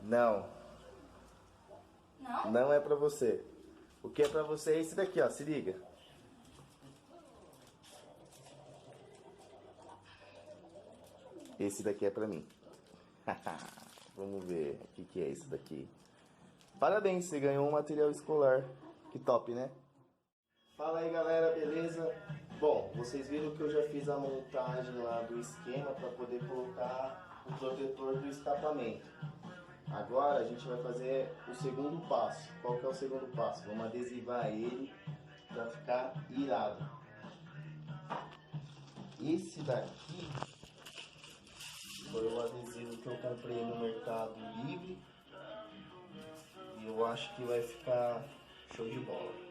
Não. Não? Não é pra você. O que é pra você é esse daqui, ó. Se liga. Esse daqui é pra mim. Vamos ver o que é esse daqui. Parabéns, você ganhou um material escolar. Que top, né? Fala aí, galera, beleza? Bom, vocês viram que eu já fiz a montagem lá do esquema para poder colocar o protetor do escapamento. Agora a gente vai fazer o segundo passo. Qual que é o segundo passo? Vamos adesivar ele para ficar irado. Esse daqui foi o adesivo que eu comprei no Mercado Livre e eu acho que vai ficar show de bola.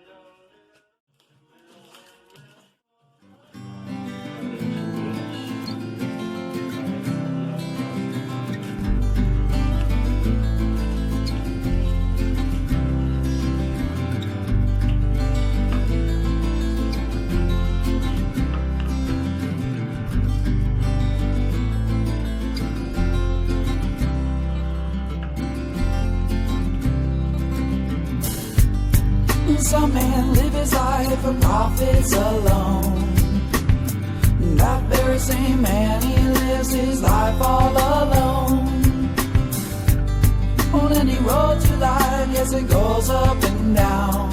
Some men live his life for profits alone. That very same man, he lives his life all alone. On any road to life, yes, it goes up and down.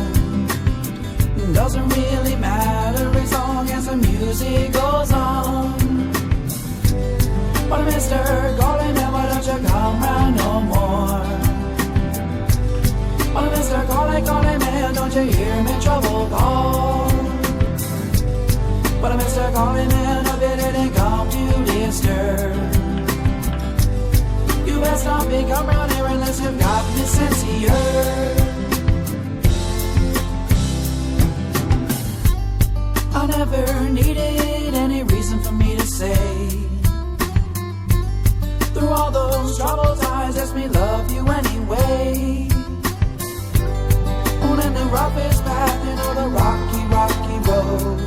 Doesn't really matter as long as the music goes on. But mister, calling man, why don't you come round no more? Oh, Mr. Calling man, don't you hear me trouble call? But Mr. Calling man, I bet it ain't come to disturb. You best not be come round here unless you've got the sense of I never needed any reason for me to say. Through all those troubled times, let me love you anyway. On the roughest path, you know, the rocky, rocky road.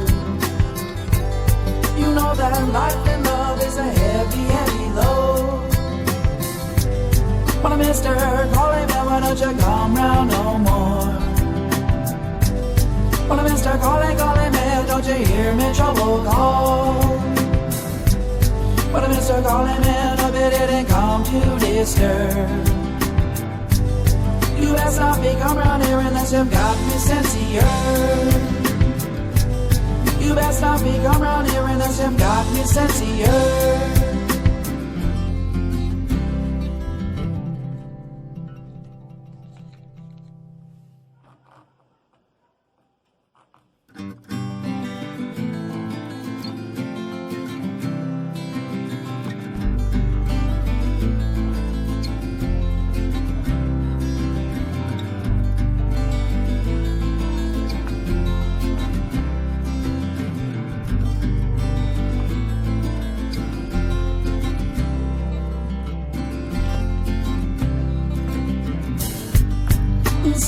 You know that life and love is a heavy, heavy load. But mister, calling man, why don't you come round no more? But mister, calling man, don't you hear me trouble call? But mister, calling man, I bet it ain't come to disturb. You best not be come round here unless you've got me sincere. You best not be come round here unless you've got me sincere.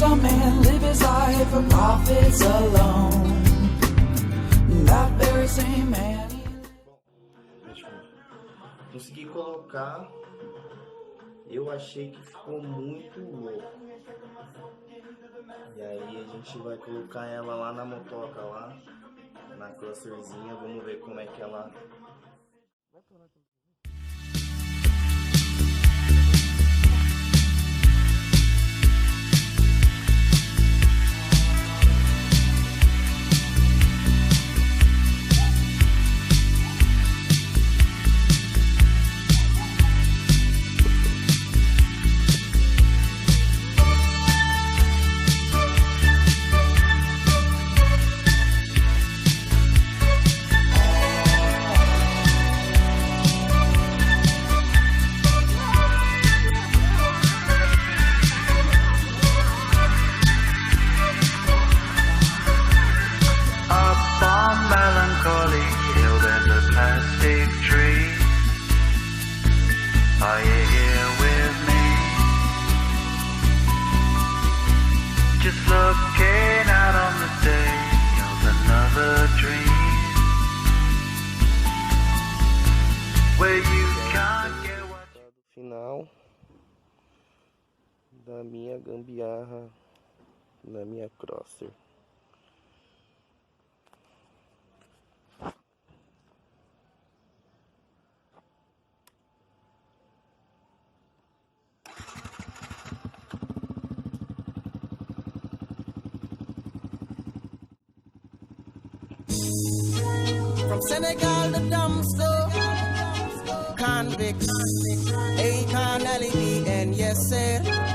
Some men live his life for profits alone. That very same man. Consegui colocar. Eu achei que ficou muito louco. E aí a gente vai colocar ela lá na motoca lá, na clusterzinha. Vamos ver como é que ela. na minha gambiarra, na minha crosser. From Senegal to Damso, convicts, Akon, Ali, and yes, sir.